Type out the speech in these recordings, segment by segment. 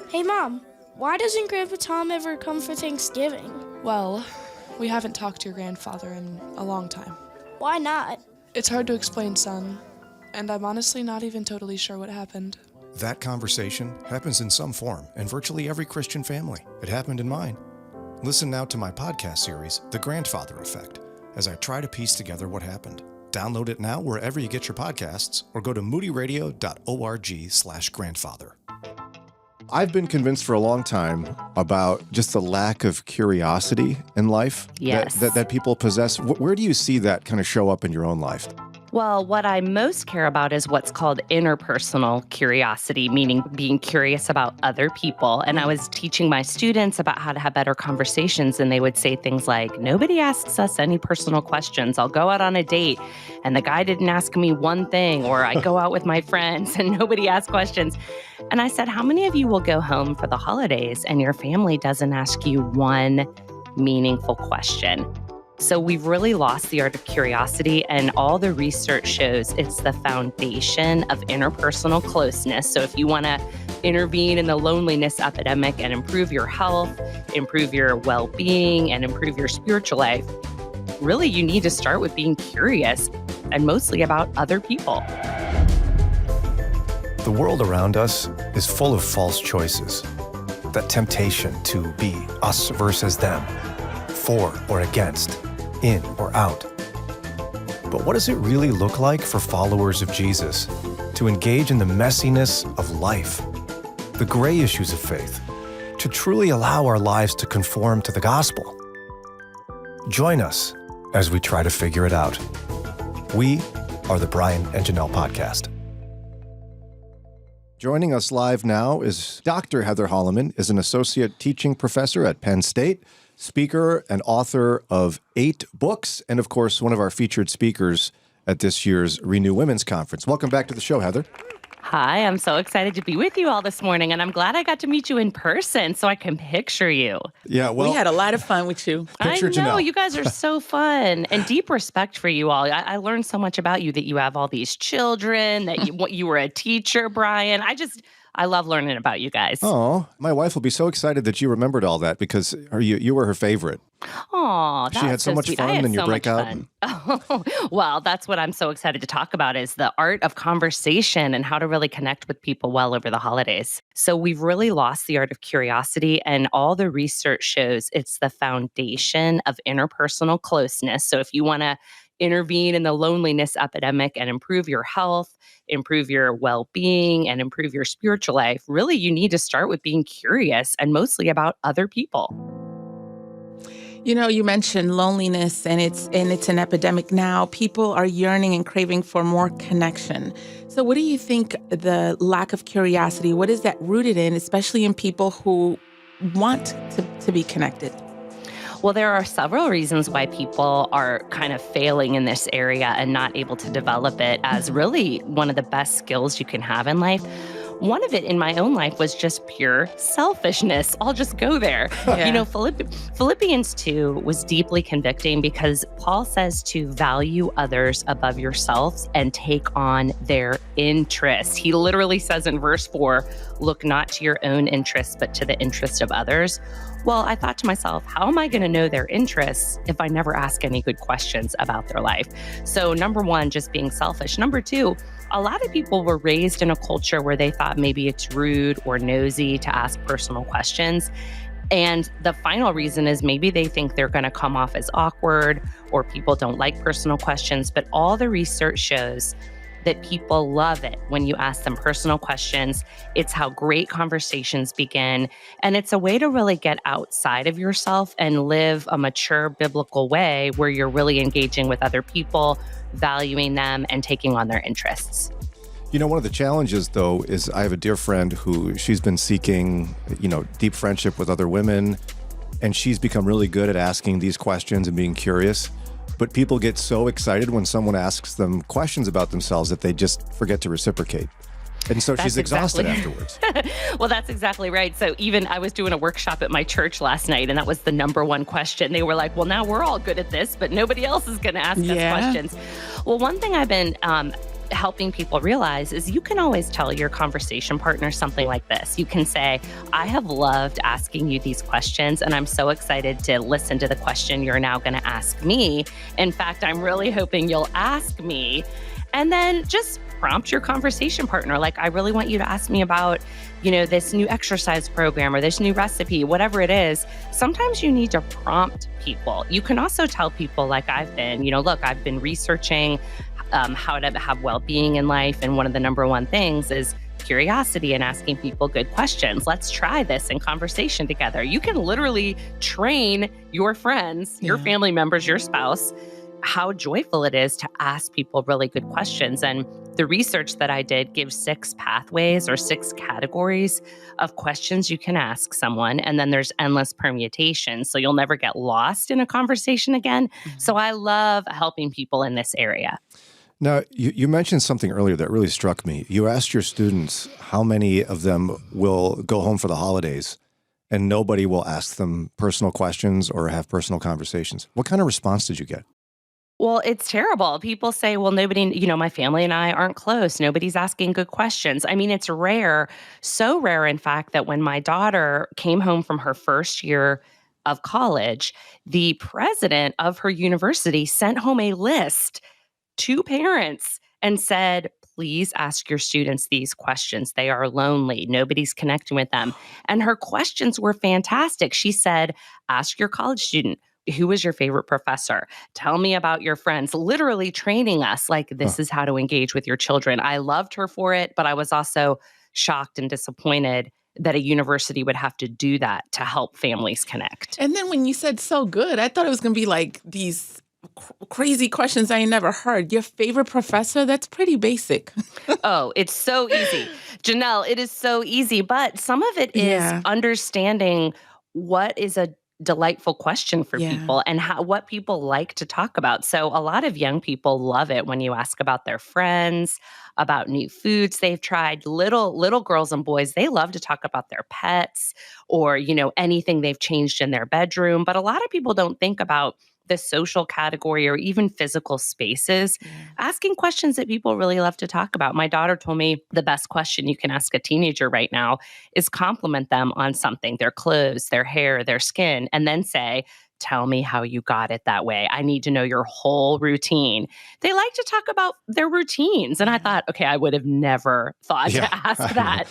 Hey, Mom, why doesn't Grandpa Tom ever come for Thanksgiving? Well, we haven't talked to your grandfather in a long time. Why not? It's hard to explain, son, and I'm honestly not even totally sure what happened. That conversation happens in some form in virtually every Christian family. It happened in mine. Listen now to my podcast series, The Grandfather Effect, as I try to piece together what happened. Download it now wherever you get your podcasts or go to moodyradio.org/grandfather. I've been convinced for a long time about just the lack of curiosity in life that people possess. Where do you see that kind of show up in your own life? Well, what I most care about is what's called interpersonal curiosity, meaning being curious about other people. And I was teaching my students about how to have better conversations, and they would say things like, nobody asks us any personal questions. I'll go out on a date, and the guy didn't ask me one thing, or I go out with my friends, and nobody asks questions. And I said, how many of you will go home for the holidays, and your family doesn't ask you one meaningful question? So we've really lost the art of curiosity, and all the research shows it's the foundation of interpersonal closeness. So if you want to intervene in the loneliness epidemic and improve your health, improve your well-being, and improve your spiritual life, really you need to start with being curious, and mostly about other people. The world around us is full of false choices. That temptation to be us versus them, for or against, in or out. But what does it really look like for followers of Jesus to engage in the messiness of life, the gray issues of faith, to truly allow our lives to conform to the gospel? Join us as we try to figure it out. We are the Brian and Jannelle Podcast. Joining us live now is Dr. Heather Holleman, is an associate teaching professor at Penn State, speaker and author of 8 books, and of course, one of our featured speakers at this year's Renew Women's Conference. Welcome back to the show, Heather. Hi, I'm so excited to be with you all this morning, and I'm glad I got to meet you in person so I can picture you. Yeah, well, we had a lot of fun with you. I know, Jannelle. you guys are so fun, and deep respect for you all. I learned so much about you, that you have all these children, that you were a teacher, Brian. I love learning about you guys. Oh, my wife will be so excited that you remembered all that because you were her favorite. Oh, that's She had so much sweet. fun in your breakout. Oh, well, that's what I'm so excited to talk about, is the art of conversation and how to really connect with people well over the holidays. So we've really lost the art of curiosity, and all the research shows it's the foundation of interpersonal closeness. So if you want to intervene in the loneliness epidemic and improve your health, improve your well-being, and improve your spiritual life, really you need to start with being curious, and mostly about other people. You know, you mentioned loneliness, and it's an epidemic now. People are yearning and craving for more connection. So what do you think the lack of curiosity, what is that rooted in, especially in people who want to be connected? Well, there are several reasons why people are kind of failing in this area and not able to develop it as really one of the best skills you can have in life. One of it in my own life was just pure selfishness. I'll just go there. Yeah. You know, Philippians 2 was deeply convicting because Paul says to value others above yourselves and take on their interests. He literally says in verse 4, look not to your own interests, but to the interest of others. Well, I thought to myself, how am I going to know their interests if I never ask any good questions about their life? So number one, just being selfish. Number two, a lot of people were raised in a culture where they thought maybe it's rude or nosy to ask personal questions. And the final reason is maybe they think they're going to come off as awkward, or people don't like personal questions. But all the research shows that people love it when you ask them personal questions. It's how great conversations begin. And it's a way to really get outside of yourself and live a mature biblical way where you're really engaging with other people, valuing them, and taking on their interests. You know, one of the challenges, though, is I have a dear friend who she's been seeking, deep friendship with other women, and she's become really good at asking these questions and being curious. But people get so excited when someone asks them questions about themselves that they just forget to reciprocate. And so she's exhausted afterwards. Well, that's exactly right. So even I was doing a workshop at my church last night, and that was the number one question. They were like, well, now we're all good at this, but nobody else is going to ask us questions. Well, one thing I've been helping people realize is you can always tell your conversation partner something like this. You can say, I have loved asking you these questions, and I'm so excited to listen to the question you're now going to ask me. In fact, I'm really hoping you'll ask me. And then just prompt your conversation partner. Like, I really want you to ask me about, this new exercise program or this new recipe, whatever it is. Sometimes you need to prompt people. You can also tell people, like I've been, look, I've been researching how to have well-being in life. And one of the number one things is curiosity and asking people good questions. Let's try this in conversation together. You can literally train your friends, your family members, your spouse, how joyful it is to ask people really good questions. And the research that I did gives 6 pathways or 6 categories of questions you can ask someone. And then there's endless permutations. So you'll never get lost in a conversation again. So I love helping people in this area. Now, you mentioned something earlier that really struck me. You asked your students how many of them will go home for the holidays and nobody will ask them personal questions or have personal conversations. What kind of response did you get? Well, it's terrible. People say, well, nobody, my family and I aren't close. Nobody's asking good questions. I mean, it's rare, so rare, in fact, that when my daughter came home from her first year of college, the president of her university sent home a list to parents and said, please ask your students these questions. They are lonely. Nobody's connecting with them. And her questions were fantastic. She said, ask your college student, who was your favorite professor? Tell me about your friends, literally training us like this is how to engage with your children. I loved her for it, but I was also shocked and disappointed that a university would have to do that to help families connect. And then when you said so good, I thought it was going to be like these crazy questions I ain't never heard. Your favorite professor? That's pretty basic. Oh, it's so easy. Jannelle, it is so easy. But some of it is understanding what is a delightful question for people and what people like to talk about. So a lot of young people love it when you ask about their friends, about new foods they've tried. Little girls and boys, they love to talk about their pets or, anything they've changed in their bedroom. But a lot of people don't think about the social category or even physical spaces, asking questions that people really love to talk about. My daughter told me the best question you can ask a teenager right now is compliment them on something, their clothes, their hair, their skin, and then say, tell me how you got it that way. I need to know your whole routine. They like to talk about their routines. And I thought, okay, I would have never thought to ask that.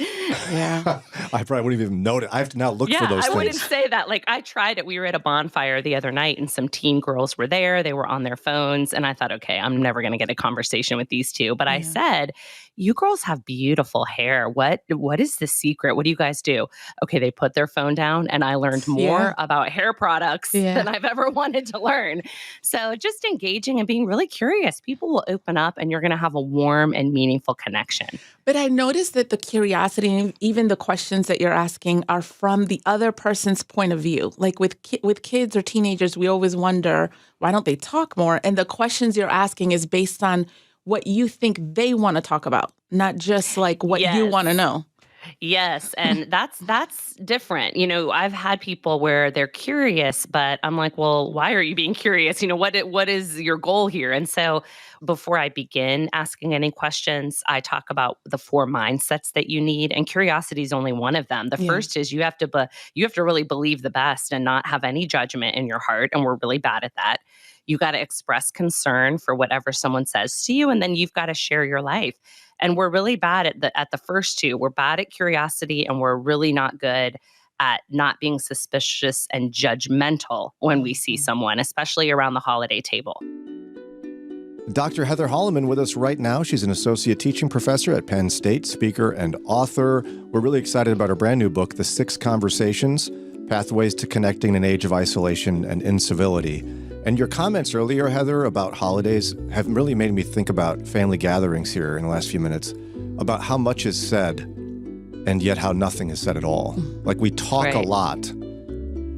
I probably wouldn't even notice. I have to now look for those things. I wouldn't say that. Like, I tried it. We were at a bonfire the other night and some teen girls were there. They were on their phones. And I thought, okay, I'm never going to get a conversation with these two. But I said, you girls have beautiful hair. What is the secret? What do you guys do? Okay, they put their phone down and I learned more about hair products than I've ever wanted to learn. So just engaging and being really curious. People will open up and you're going to have a warm and meaningful connection. But I noticed that the curiosity and even the questions that you're asking are from the other person's point of view. Like with kids or teenagers, we always wonder, why don't they talk more? And the questions you're asking is based on what you think they want to talk about, not just like what you want to know. Yes. And that's different. I've had people where they're curious, but I'm like, well, why are you being curious? What is your goal here? And so before I begin asking any questions, I talk about the 4 mindsets that you need. And curiosity is only one of them. The first is you have to really believe the best and not have any judgment in your heart. And we're really bad at that. You got to express concern for whatever someone says to you, and then you've got to share your life. And we're really bad at the first 2. We're bad at curiosity, and we're really not good at not being suspicious and judgmental when we see someone, especially around the holiday table. Dr. Heather Holleman with us right now. She's an associate teaching professor at Penn State, speaker and author. We're really excited about her brand new book, The 6 Conversations, Pathways to Connecting in an Age of Isolation and Incivility. And your comments earlier, Heather, about holidays have really made me think about family gatherings here in the last few minutes, about how much is said and yet how nothing is said at all. Like we talk a lot,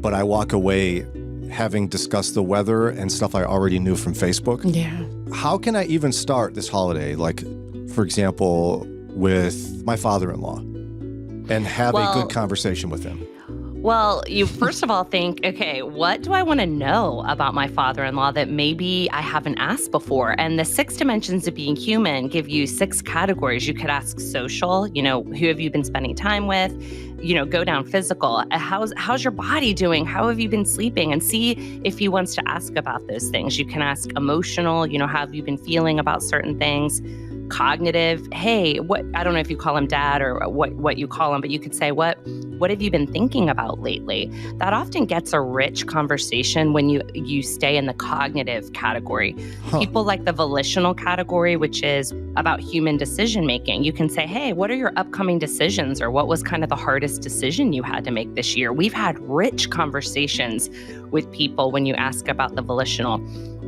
but I walk away having discussed the weather and stuff I already knew from Facebook. Yeah. How can I even start this holiday, like, for example, with my father-in-law and have a good conversation with him? Well, you first of all think, okay, what do I want to know about my father-in-law that maybe I haven't asked before? And the 6 dimensions of being human give you 6 categories. You could ask social, who have you been spending time with? Go down physical. How's your body doing? How have you been sleeping? And see if he wants to ask about those things. You can ask emotional, how have you been feeling about certain things? Cognitive, hey, I don't know if you call him dad or what you call him, but you could say, what have you been thinking about lately? That often gets a rich conversation when you stay in the cognitive category. People like the volitional category, which is about human decision making. You can say, hey, what are your upcoming decisions, or what was kind of the hardest decision you had to make this year? We've had rich conversations with people when you ask about the volitional.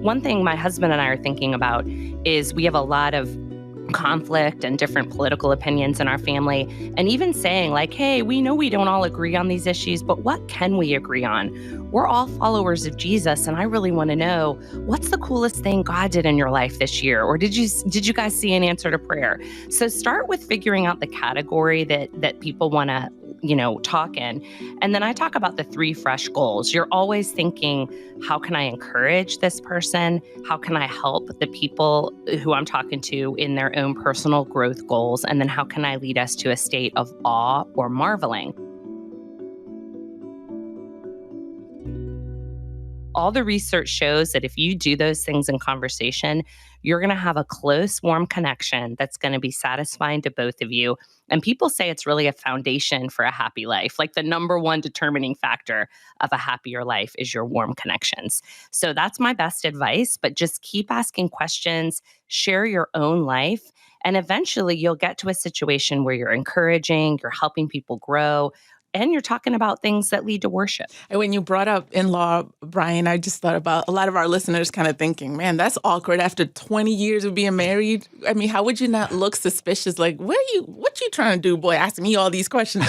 One thing my husband and I are thinking about is we have a lot of conflict and different political opinions in our family, and even saying like, hey, we know we don't all agree on these issues, but what can we agree on? We're all followers of Jesus, and I really want to know, what's the coolest thing God did in your life this year? Or did you guys see an answer to prayer? So start with figuring out the category that people want to talk in. And then I talk about the 3 fresh goals. You're always thinking, how can I encourage this person? How can I help the people who I'm talking to in their own personal growth goals? And then how can I lead us to a state of awe or marveling? All the research shows that if you do those things in conversation, you're going to have a close, warm connection that's going to be satisfying to both of you. And people say it's really a foundation for a happy life. Like the number one determining factor of a happier life is your warm connections. So that's my best advice, but just keep asking questions, share your own life, and eventually you'll get to a situation where you're encouraging, you're helping people grow, and you're talking about things that lead to worship. And when you brought up in-law, Brian, I just thought about a lot of our listeners kind of thinking, man, that's awkward after 20 years of being married. I mean, how would you not look suspicious? Like, what you trying to do, boy, asking me all these questions?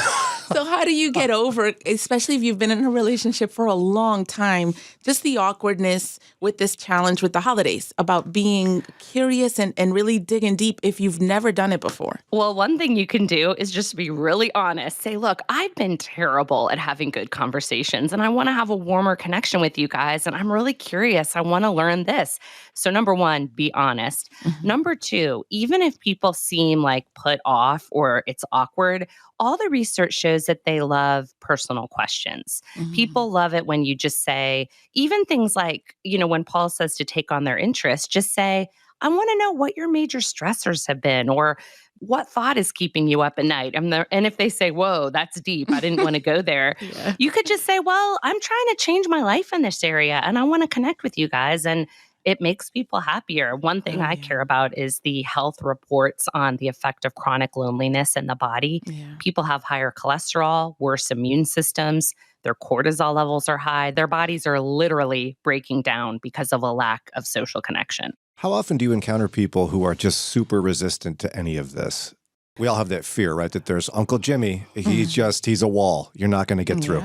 So how do you get over, especially if you've been in a relationship for a long time, just the awkwardness with this challenge with the holidays about being curious and really digging deep if you've never done it before? Well, one thing you can do is just be really honest. Say, look, I've been terrible at having good conversations, and I want to have a warmer connection with you guys, and I'm really curious. I want to learn this. So number 1, be honest. Mm-hmm. Number 2, even if people seem like put off or it's awkward, all the research shows that they love personal questions. Mm-hmm. People love it when you just say, even things like, when Paul says to take on their interest, just say, I want to know what your major stressors have been, or what thought is keeping you up at night. And if they say, whoa, that's deep, I didn't want to go there. Yeah. You could just say, well, I'm trying to change my life in this area and I want to connect with you guys. And it makes people happier. One thing I care about is the health reports on the effect of chronic loneliness in the body. Yeah. People have higher cholesterol, worse immune systems, their cortisol levels are high. Their bodies are literally breaking down because of a lack of social connection. How often do you encounter people who are just super resistant to any of this? We all have that fear, right? That there's Uncle Jimmy. He's a wall. You're not going to get through.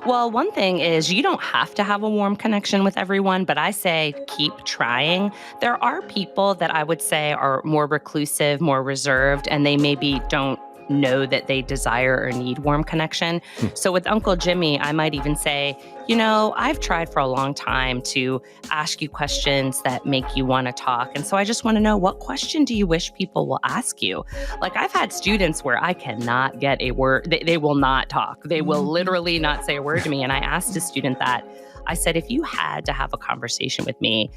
Well, one thing is you don't have to have a warm connection with everyone, but I say keep trying. There are people that I would say are more reclusive, more reserved, and they maybe don't know that they desire or need warm connection. So with Uncle Jimmy, I might even say, I've tried for a long time to ask you questions that make you want to talk. And so I just want to know, what question do you wish people will ask you? Like I've had students where I cannot get a word. They will not talk. They will literally not say a word to me. And I asked a student that. I said, if you had to have a conversation with me,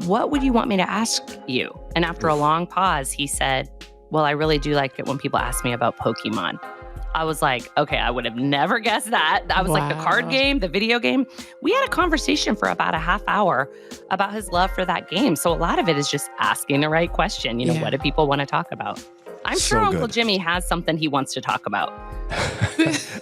what would you want me to ask you? And after a long pause, he said, well, I really do like it when people ask me about Pokemon. I was like, okay, I would have never guessed that. I was like, the card game, the video game. We had a conversation for about a half hour about his love for that game. So a lot of it is just asking the right question. What do people want to talk about? I'm sure Uncle Jimmy has something he wants to talk about.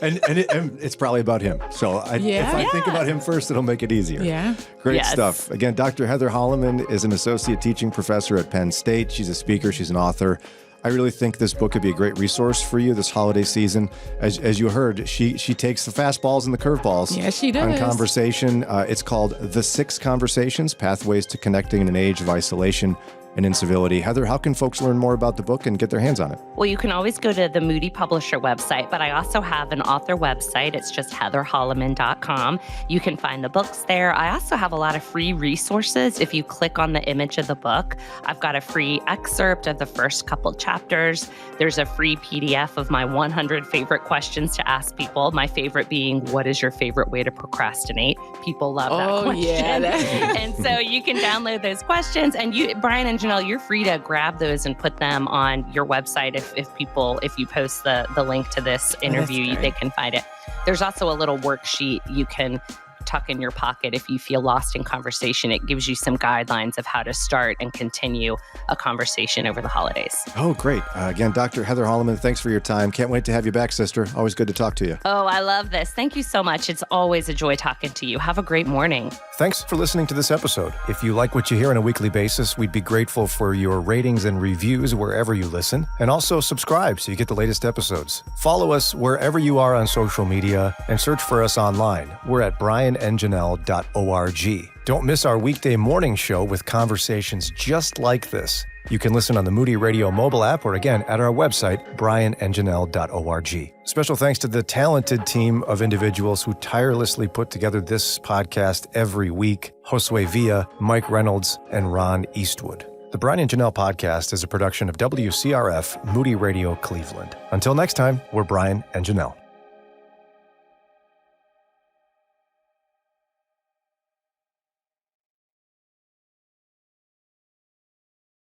and it's probably about him. So if I think about him first, it'll make it easier. Yeah. Great stuff. Again, Dr. Heather Holleman is an associate teaching professor at Penn State. She's a speaker. She's an author. I really think this book could be a great resource for you this holiday season. As you heard, she takes the fastballs and the curveballs on conversation. It's called The 6 Conversations, Pathways to Connecting in an Age of Isolation. and incivility. Heather, how can folks learn more about the book and get their hands on it? Well, you can always go to the Moody Publisher website, but I also have an author website. It's just heatherholleman.com. You can find the books there. I also have a lot of free resources. If you click on the image of the book, I've got a free excerpt of the first couple chapters. There's a free PDF of my 100 favorite questions to ask people. My favorite being, what is your favorite way to procrastinate? People love that question. Yeah. And so you can download those questions, and you, Brian and Jannelle, you're free to grab those and put them on your website. If you post the link to this interview, they can find it. There's also a little worksheet you can tuck in your pocket if you feel lost in conversation. It gives you some guidelines of how to start and continue a conversation over the holidays. Oh, great. Again, Dr. Heather Holleman, thanks for your time. Can't wait to have you back, sister. Always good to talk to you. Oh, I love this. Thank you so much. It's always a joy talking to you. Have a great morning. Thanks for listening to this episode. If you like what you hear on a weekly basis, we'd be grateful for your ratings and reviews wherever you listen. And also subscribe so you get the latest episodes. Follow us wherever you are on social media and search for us online. We're at brianandjannelle.org. Don't miss our weekday morning show with conversations just like this. You can listen on the Moody Radio mobile app or again at our website, brianandjannelle.org. Special thanks to the talented team of individuals who tirelessly put together this podcast every week: Josue Villa, Mike Reynolds, and Ron Eastwood. The Brian and Jannelle podcast is a production of WCRF Moody Radio Cleveland. Until next time, we're Brian and Jannelle.